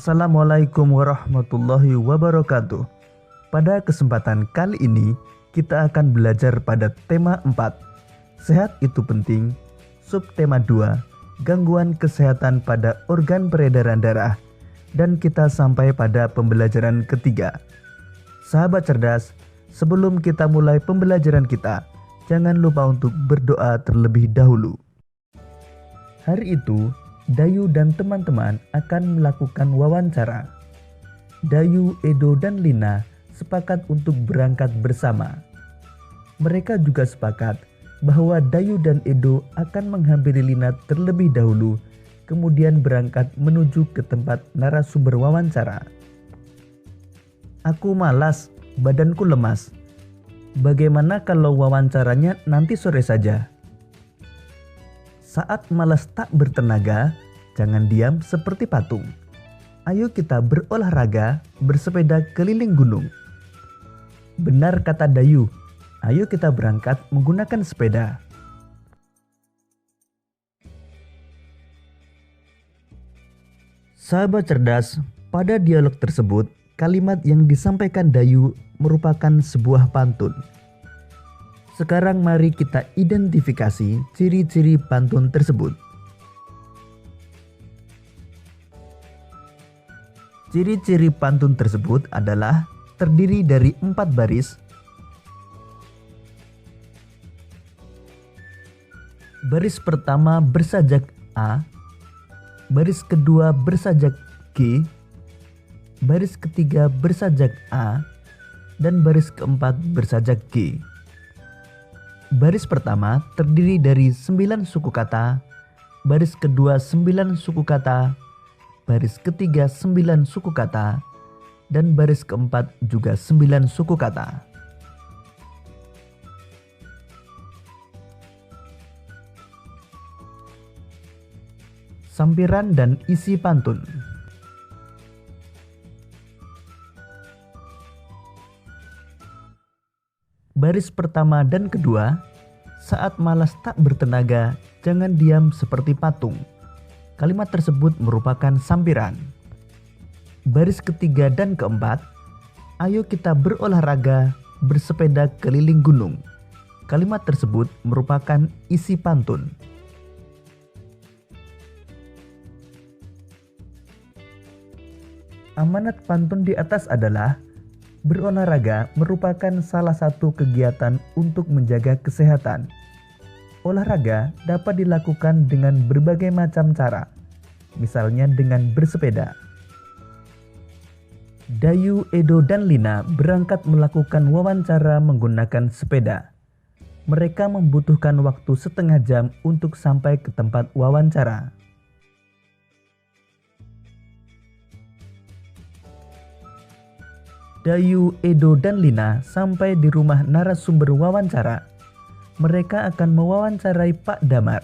Assalamualaikum warahmatullahi wabarakatuh. Pada kesempatan kali ini kita akan belajar pada tema 4, Sehat itu penting, subtema 2, gangguan kesehatan pada organ peredaran darah, dan kita sampai pada pembelajaran ketiga. Sahabat cerdas, sebelum kita mulai pembelajaran kita, jangan lupa untuk berdoa terlebih dahulu. Hari itu, Dayu dan teman-teman akan melakukan wawancara. Dayu, Edo, dan Lina sepakat untuk berangkat bersama. Mereka juga sepakat bahwa Dayu dan Edo akan menghampiri Lina terlebih dahulu, kemudian berangkat menuju ke tempat narasumber wawancara. Aku malas, badanku lemas. Bagaimana kalau wawancaranya nanti sore saja? Saat malas tak bertenaga, jangan diam seperti patung. Ayo kita berolahraga, bersepeda keliling gunung. Benar kata Dayu, ayo kita berangkat menggunakan sepeda. Sahabat cerdas, pada dialog tersebut, kalimat yang disampaikan Dayu merupakan sebuah pantun. Sekarang mari kita identifikasi ciri-ciri pantun tersebut. Ciri-ciri pantun tersebut adalah terdiri dari 4 baris. Baris pertama bersajak A, baris kedua bersajak G, baris ketiga bersajak A, dan baris keempat bersajak G. Baris pertama terdiri dari 9 suku kata, baris kedua 9 suku kata, baris ketiga 9 suku kata, dan baris keempat juga 9 suku kata. Sampiran dan isi pantun. Baris pertama dan kedua, saat malas tak bertenaga, jangan diam seperti patung. Kalimat tersebut merupakan sampiran. Baris ketiga dan keempat, ayo kita berolahraga, bersepeda keliling gunung. Kalimat tersebut merupakan isi pantun. Amanat pantun di atas adalah berolahraga merupakan salah satu kegiatan untuk menjaga kesehatan. Olahraga dapat dilakukan dengan berbagai macam cara, misalnya dengan bersepeda. Dayu, Edo, dan Lina berangkat melakukan wawancara menggunakan sepeda. Mereka membutuhkan waktu setengah jam untuk sampai ke tempat wawancara. Dayu, Edo, dan Lina sampai di rumah narasumber wawancara. Mereka akan mewawancarai Pak Damar.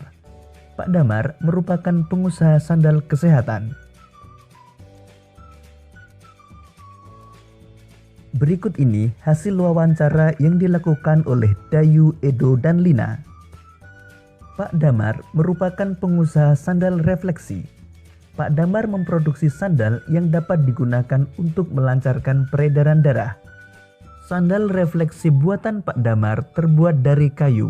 Pak Damar merupakan pengusaha sandal kesehatan. Berikut ini hasil wawancara yang dilakukan oleh Dayu, Edo, dan Lina. Pak Damar merupakan pengusaha sandal refleksi. Pak Damar memproduksi sandal yang dapat digunakan untuk melancarkan peredaran darah. Sandal refleksi buatan Pak Damar terbuat dari kayu.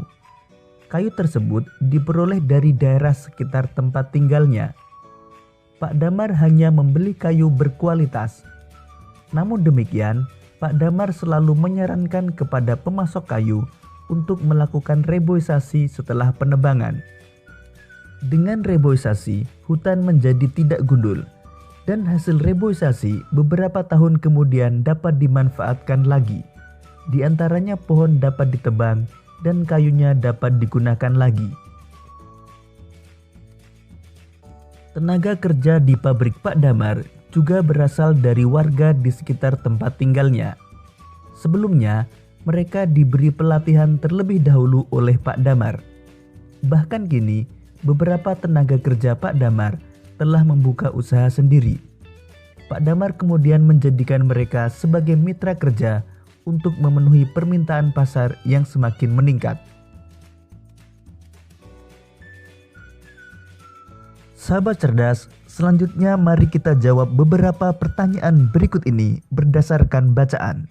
Kayu tersebut diperoleh dari daerah sekitar tempat tinggalnya. Pak Damar hanya membeli kayu berkualitas. Namun demikian, Pak Damar selalu menyarankan kepada pemasok kayu untuk melakukan reboisasi setelah penebangan. Dengan reboisasi, hutan menjadi tidak gundul, dan hasil reboisasi beberapa tahun kemudian dapat dimanfaatkan lagi. Di antaranya pohon dapat ditebang dan kayunya dapat digunakan lagi. Tenaga kerja di pabrik Pak Damar juga berasal dari warga di sekitar tempat tinggalnya. Sebelumnya, mereka diberi pelatihan terlebih dahulu oleh Pak Damar. Bahkan kini, beberapa tenaga kerja Pak Damar telah membuka usaha sendiri. Pak Damar kemudian menjadikan mereka sebagai mitra kerja untuk memenuhi permintaan pasar yang semakin meningkat. Sahabat cerdas, Selanjutnya mari kita jawab beberapa pertanyaan berikut ini berdasarkan bacaan.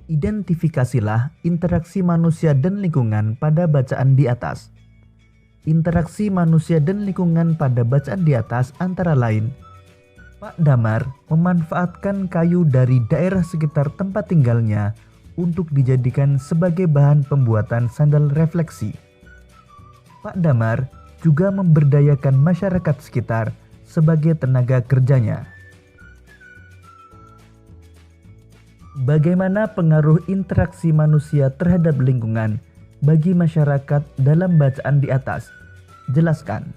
Identifikasilah interaksi manusia dan lingkungan pada bacaan di atas. Interaksi manusia dan lingkungan pada bacaan di atas antara lain: Pak Damar memanfaatkan kayu dari daerah sekitar tempat tinggalnya untuk dijadikan sebagai bahan pembuatan sandal refleksi. Pak Damar juga memberdayakan masyarakat sekitar sebagai tenaga kerjanya. Bagaimana pengaruh interaksi manusia terhadap lingkungan bagi masyarakat dalam bacaan di atas? Jelaskan.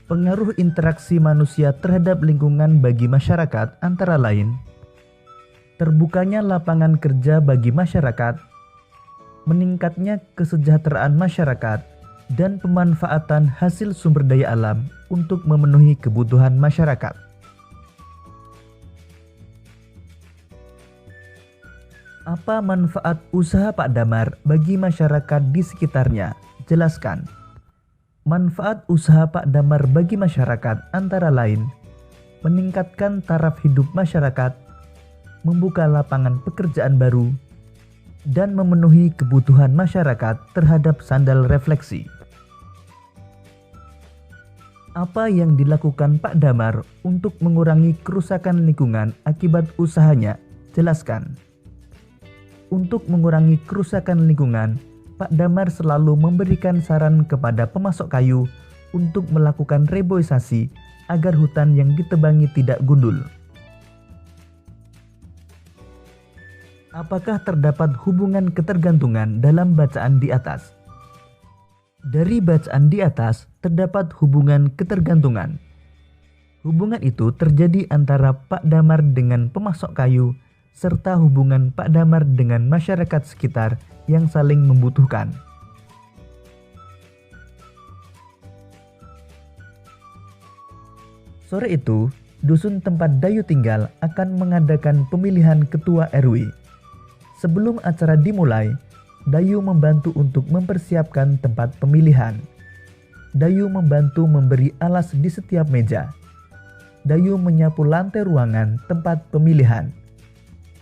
Pengaruh interaksi manusia terhadap lingkungan bagi masyarakat antara lain: terbukanya lapangan kerja bagi masyarakat, meningkatnya kesejahteraan masyarakat, dan pemanfaatan hasil sumber daya alam untuk memenuhi kebutuhan masyarakat. Apa manfaat usaha Pak Damar bagi masyarakat di sekitarnya? Jelaskan. Manfaat usaha Pak Damar bagi masyarakat antara lain: meningkatkan taraf hidup masyarakat, membuka lapangan pekerjaan baru, dan memenuhi kebutuhan masyarakat terhadap sandal refleksi. Apa yang dilakukan Pak Damar untuk mengurangi kerusakan lingkungan akibat usahanya? Jelaskan. Untuk mengurangi kerusakan lingkungan, Pak Damar selalu memberikan saran kepada pemasok kayu untuk melakukan reboisasi agar hutan yang ditebangi tidak gundul. Apakah terdapat hubungan ketergantungan dalam bacaan di atas? Dari bacaan di atas terdapat hubungan ketergantungan. Hubungan itu terjadi antara Pak Damar dengan pemasok kayu serta hubungan Pak Damar dengan masyarakat sekitar yang saling membutuhkan. Sore itu, dusun tempat Dayu tinggal akan mengadakan pemilihan ketua RW. Sebelum acara dimulai, Dayu membantu untuk mempersiapkan tempat pemilihan. Dayu membantu memberi alas di setiap meja. Dayu menyapu lantai ruangan tempat pemilihan.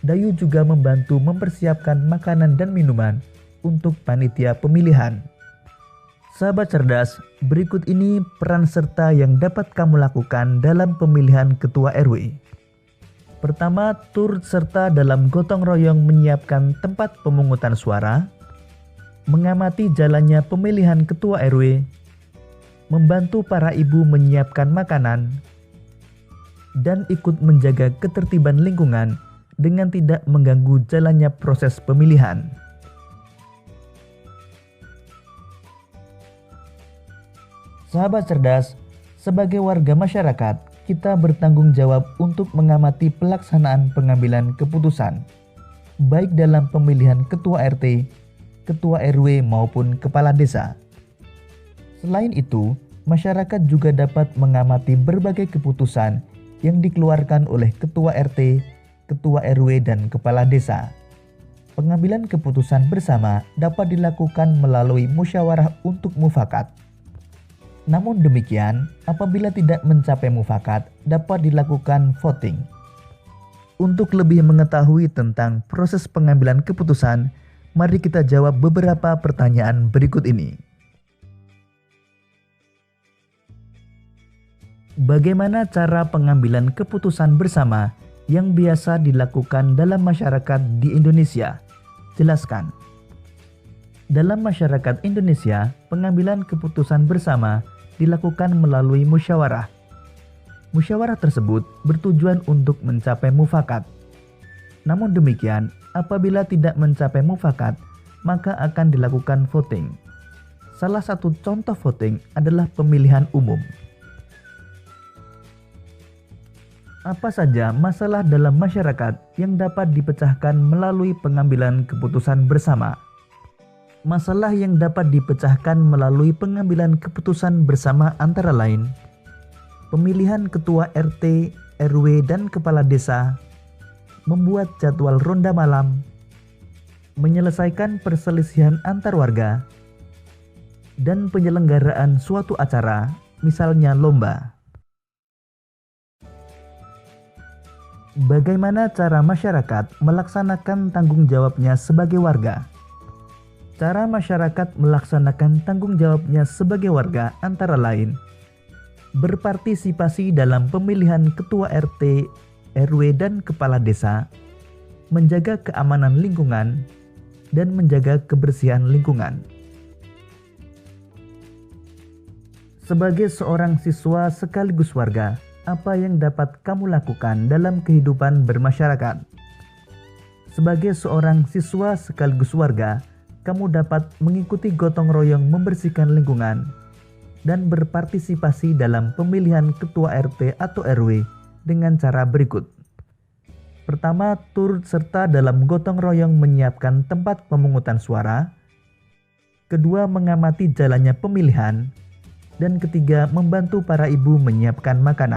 Dayu juga membantu mempersiapkan makanan dan minuman untuk panitia pemilihan. Sahabat cerdas, berikut ini peran serta yang dapat kamu lakukan dalam pemilihan ketua RW. Pertama, turut serta dalam gotong royong menyiapkan tempat pemungutan suara, mengamati jalannya pemilihan ketua RW, membantu para ibu menyiapkan makanan, dan ikut menjaga ketertiban lingkungan dengan tidak mengganggu jalannya proses pemilihan. Sahabat cerdas, sebagai warga masyarakat, kita bertanggung jawab untuk mengamati pelaksanaan pengambilan keputusan, baik dalam pemilihan ketua RT, ketua RW maupun kepala desa. Selain itu, masyarakat juga dapat mengamati berbagai keputusan yang dikeluarkan oleh ketua RT, ketua RW, dan kepala desa. Pengambilan keputusan bersama dapat dilakukan melalui musyawarah untuk mufakat. Namun demikian, apabila tidak mencapai mufakat, dapat dilakukan voting. Untuk lebih mengetahui tentang proses pengambilan keputusan, mari kita jawab beberapa pertanyaan berikut ini. Bagaimana cara pengambilan keputusan bersama yang biasa dilakukan dalam masyarakat di Indonesia? Jelaskan. Dalam masyarakat Indonesia, pengambilan keputusan bersama dilakukan melalui musyawarah. Musyawarah tersebut bertujuan untuk mencapai mufakat. Namun demikian, apabila tidak mencapai mufakat, maka akan dilakukan voting. Salah satu contoh voting adalah pemilihan umum. Apa saja masalah dalam masyarakat yang dapat dipecahkan melalui pengambilan keputusan bersama? Masalah yang dapat dipecahkan melalui pengambilan keputusan bersama antara lain: pemilihan ketua RT, RW, dan kepala desa, membuat jadwal ronda malam, menyelesaikan perselisihan antar warga, dan penyelenggaraan suatu acara, misalnya lomba. Bagaimana cara masyarakat melaksanakan tanggung jawabnya sebagai warga? Cara masyarakat melaksanakan tanggung jawabnya sebagai warga antara lain berpartisipasi dalam pemilihan ketua RT, RW, dan kepala desa, menjaga keamanan lingkungan, dan menjaga kebersihan lingkungan. Sebagai seorang siswa sekaligus warga, apa yang dapat kamu lakukan dalam kehidupan bermasyarakat? Sebagai seorang siswa sekaligus warga, kamu dapat mengikuti gotong royong membersihkan lingkungan dan berpartisipasi dalam pemilihan ketua RT atau RW dengan cara berikut. Pertama, turut serta dalam gotong royong menyiapkan tempat pemungutan suara. Kedua, mengamati jalannya pemilihan. Dan ketiga, membantu para ibu menyiapkan makanan.